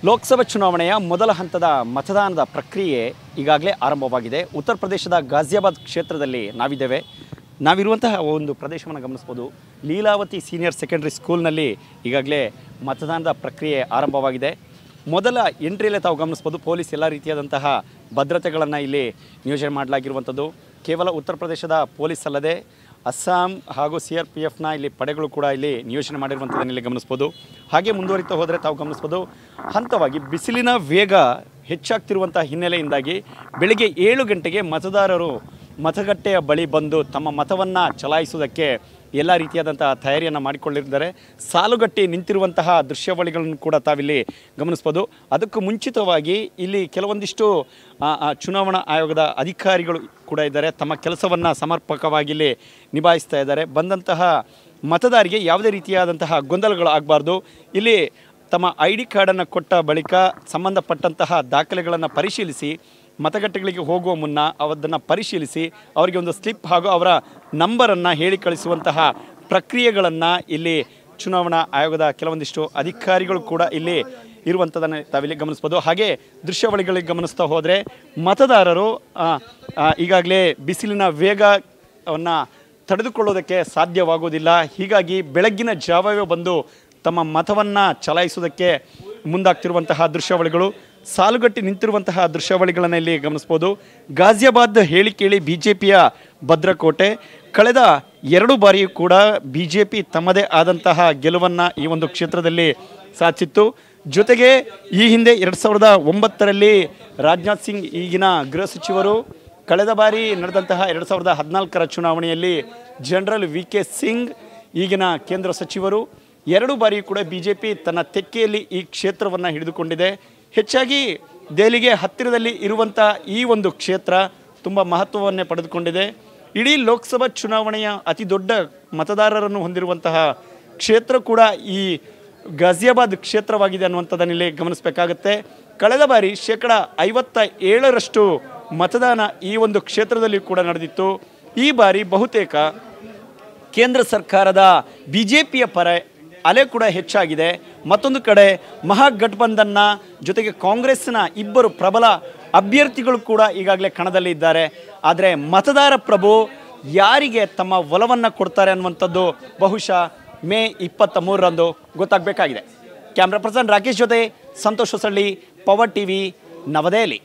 ಲೋಕಸಭಾ ಚುನಾವಣೆಯ ಮೊದಲ ಹಂತದ ಮತದಾನದ ಪ್ರಕ್ರಿಯೆ ಈಗಾಗಲೇ ಆರಂಭವಾಗಿದೆ. ಉತ್ತರ ಪ್ರದೇಶದ ಗಾಜಿಯಾಬಾದ್ ಕ್ಷೇತ್ರದಲ್ಲಿ ನಾವಿದ್ದೇವೆ. ನಾವಿರುವಂತಹ ಒಂದು ಪ್ರದೇಶವನ್ನು ಗಮನಿಸಬಹುದು. ಲೀಲಾವತಿ ಸೀನಿಯರ್ ಸೆಕೆಂಡರಿ ಸ್ಕೂಲ್ನಲ್ಲಿ ಈಗಾಗಲೇ ಮತದಾನದ ಪ್ರಕ್ರಿಯೆ ಆರಂಭವಾಗಿದೆ. ಮೊದಲ ಎಂಟ್ರಿಯಲ್ಲೇ ತಾವು ಗಮನಿಸಬಹುದು, ಪೊಲೀಸ್ ಎಲ್ಲ ರೀತಿಯಾದಂತಹ ಭದ್ರತೆಗಳನ್ನು ಇಲ್ಲಿ ನಿಯೋಜನೆ ಮಾಡಲಾಗಿರುವಂಥದ್ದು. ಕೇವಲ ಉತ್ತರ ಪ್ರದೇಶದ ಪೊಲೀಸ್ ಅಲ್ಲದೆ ಅಸ್ಸಾಂ ಹಾಗೂ CRPFನ ಇಲ್ಲಿ ಪಡೆಗಳು ಕೂಡ ಇಲ್ಲಿ ನಿಯೋಜನೆ ಮಾಡಿರುವಂಥದ್ದನ್ನು ಇಲ್ಲಿ ಗಮನಿಸ್ಬೋದು. ಹಾಗೆ ಮುಂದುವರಿತಾ ಹೋದರೆ ತಾವು ಗಮನಿಸ್ಬೋದು, ಹಂತವಾಗಿ ಬಿಸಿಲಿನ ವೇಗ ಹೆಚ್ಚಾಗ್ತಿರುವಂಥ ಹಿನ್ನೆಲೆಯಿಂದಾಗಿ ಬೆಳಿಗ್ಗೆ 7 ಗಂಟೆಗೆ ಮತದಾರರು ಮತಗಟ್ಟೆಯ ಬಳಿ ಬಂದು ತಮ್ಮ ಮತವನ್ನು ಚಲಾಯಿಸುವುದಕ್ಕೆ ಎಲ್ಲ ರೀತಿಯಾದಂತಹ ತಯಾರಿಯನ್ನು ಮಾಡಿಕೊಳ್ಳಿದ್ದಾರೆ. ಸಾಲುಗಟ್ಟಿ ನಿಂತಿರುವಂತಹ ದೃಶ್ಯಾವಳಿಗಳನ್ನು ಕೂಡ ತಾವಿಲ್ಲಿ ಗಮನಿಸ್ಬೋದು. ಅದಕ್ಕೂ ಮುಂಚಿತವಾಗಿ ಇಲ್ಲಿ ಕೆಲವೊಂದಿಷ್ಟು ಚುನಾವಣಾ ಆಯೋಗದ ಅಧಿಕಾರಿಗಳು ಕೂಡ ಇದ್ದಾರೆ. ತಮ್ಮ ಕೆಲಸವನ್ನು ಸಮರ್ಪಕವಾಗಿ ಇಲ್ಲಿ ನಿಭಾಯಿಸ್ತಾ ಇದ್ದಾರೆ. ಬಂದಂತಹ ಮತದಾರರಿಗೆ ಯಾವುದೇ ರೀತಿಯಾದಂತಹ ಗೊಂದಲಗಳು ಆಗಬಾರ್ದು. ಇಲ್ಲಿ ತಮ್ಮ ID ಕಾರ್ಡನ್ನು ಕೊಟ್ಟ ಬಳಿಕ ಸಂಬಂಧಪಟ್ಟಂತಹ ದಾಖಲೆಗಳನ್ನು ಪರಿಶೀಲಿಸಿ ಮತಗಟ್ಟೆಗಳಿಗೆ ಹೋಗುವ ಮುನ್ನ ಅದನ್ನು ಪರಿಶೀಲಿಸಿ ಅವರಿಗೆ ಒಂದು ಸ್ಲಿಪ್ ಹಾಗೂ ಅವರ ನಂಬರನ್ನು ಹೇಳಿ ಕಳಿಸುವಂತಹ ಪ್ರಕ್ರಿಯೆಗಳನ್ನು ಇಲ್ಲಿ ಚುನಾವಣಾ ಆಯೋಗದ ಕೆಲವೊಂದಿಷ್ಟು ಅಧಿಕಾರಿಗಳು ಕೂಡ ಇಲ್ಲಿ ಇರುವಂಥದ್ದನ್ನು ತಾವಿಲ್ಲಿ ಗಮನಿಸ್ಬೋದು. ಹಾಗೆ ದೃಶ್ಯಾವಳಿಗಳಿಗೆ ಗಮನಿಸ್ತಾ ಹೋದರೆ ಮತದಾರರು ಈಗಾಗಲೇ ಬಿಸಿಲಿನ ವೇಗವನ್ನು ತಡೆದುಕೊಳ್ಳೋದಕ್ಕೆ ಸಾಧ್ಯವಾಗುವುದಿಲ್ಲ. ಹೀಗಾಗಿ ಬೆಳಗ್ಗಿನ ಜಾವವೇ ಬಂದು ತಮ್ಮ ಮತವನ್ನು ಚಲಾಯಿಸುವುದಕ್ಕೆ ಮುಂದಾಗ್ತಿರುವಂತಹ ದೃಶ್ಯಾವಳಿಗಳು, ಸಾಲುಗಟ್ಟಿ ನಿಂತಿರುವಂತಹ ದೃಶ್ಯಾವಳಿಗಳನ್ನು ಇಲ್ಲಿ ಗಮನಿಸ್ಬೋದು. ಗಾಜಿಯಾಬಾದ್ ಹೇಳಿ ಕೇಳಿ BJPಯ ಭದ್ರಕೋಟೆ. ಕಳೆದ 2 ಬಾರಿಯೂ ಕೂಡ BJP ತಮ್ಮದೇ ಆದಂತಹ ಗೆಲುವನ್ನು ಈ ಒಂದು ಕ್ಷೇತ್ರದಲ್ಲಿ ಸಾಧಿಸಿತ್ತು. ಜೊತೆಗೆ ಈ ಹಿಂದೆ 2009ರಲ್ಲಿ ರಾಜನಾಥ್ ಸಿಂಗ್ ಈಗಿನ ಗೃಹ ಸಚಿವರು, ಕಳೆದ ಬಾರಿ ನಡೆದಂತಹ 2014ರ ಚುನಾವಣೆಯಲ್ಲಿ ಜನರಲ್ VK ಸಿಂಗ್ ಈಗಿನ ಕೇಂದ್ರ ಸಚಿವರು. 2 ಬಾರಿ ಕೂಡ BJP ತನ್ನ ತೆಕ್ಕೆಯಲ್ಲಿ ಈ ಕ್ಷೇತ್ರವನ್ನು ಹಿಡಿದುಕೊಂಡಿದೆ. ಹೆಚ್ಚಾಗಿ ದೆಹಲಿಗೆ ಹತ್ತಿರದಲ್ಲಿ ಇರುವಂಥ ಈ ಒಂದು ಕ್ಷೇತ್ರ ತುಂಬ ಮಹತ್ವವನ್ನೇ ಪಡೆದುಕೊಂಡಿದೆ. ಇಡೀ ಲೋಕಸಭಾ ಚುನಾವಣೆಯ ಅತಿ ದೊಡ್ಡ ಮತದಾರರನ್ನು ಹೊಂದಿರುವಂತಹ ಕ್ಷೇತ್ರ ಕೂಡ ಈ ಗಾಜಿಯಾಬಾದ್ ಕ್ಷೇತ್ರವಾಗಿದೆ ಅನ್ನುವಂಥದ್ದನ್ನು ಇಲ್ಲಿ ಗಮನಿಸಬೇಕಾಗತ್ತೆ. ಕಳೆದ ಬಾರಿ 57% ಮತದಾನ ಈ ಒಂದು ಕ್ಷೇತ್ರದಲ್ಲಿ ಕೂಡ ನಡೆದಿತ್ತು. ಈ ಬಾರಿ ಬಹುತೇಕ ಕೇಂದ್ರ ಸರ್ಕಾರದ BJPಯ ಪರ ಅಲೆ ಕೂಡ ಹೆಚ್ಚಾಗಿದೆ. ಮತ್ತೊಂದು ಕಡೆ ಮಹಾಗಠಬಂಧನ್ನ ಜೊತೆಗೆ ಕಾಂಗ್ರೆಸ್ನ 2 ಪ್ರಬಲ ಅಭ್ಯರ್ಥಿಗಳು ಕೂಡ ಈಗಾಗಲೇ ಕಣದಲ್ಲಿ ಇದ್ದಾರೆ. ಆದರೆ ಮತದಾರ ಪ್ರಭು ಯಾರಿಗೆ ತಮ್ಮ ಒಲವನ್ನು ಕೊಡ್ತಾರೆ ಅನ್ನುವಂಥದ್ದು ಬಹುಶಃ ಮೇ 23ರಂದು ಗೊತ್ತಾಗಬೇಕಾಗಿದೆ. ಕ್ಯಾಮ್ರಾ ಪರ್ಸನ್ ರಾಕೇಶ್ ಜೊತೆ ಸಂತೋಷ್ ಹೊಸಳ್ಳಿ, ಪವರ್ TV, ನವದೆಹಲಿ.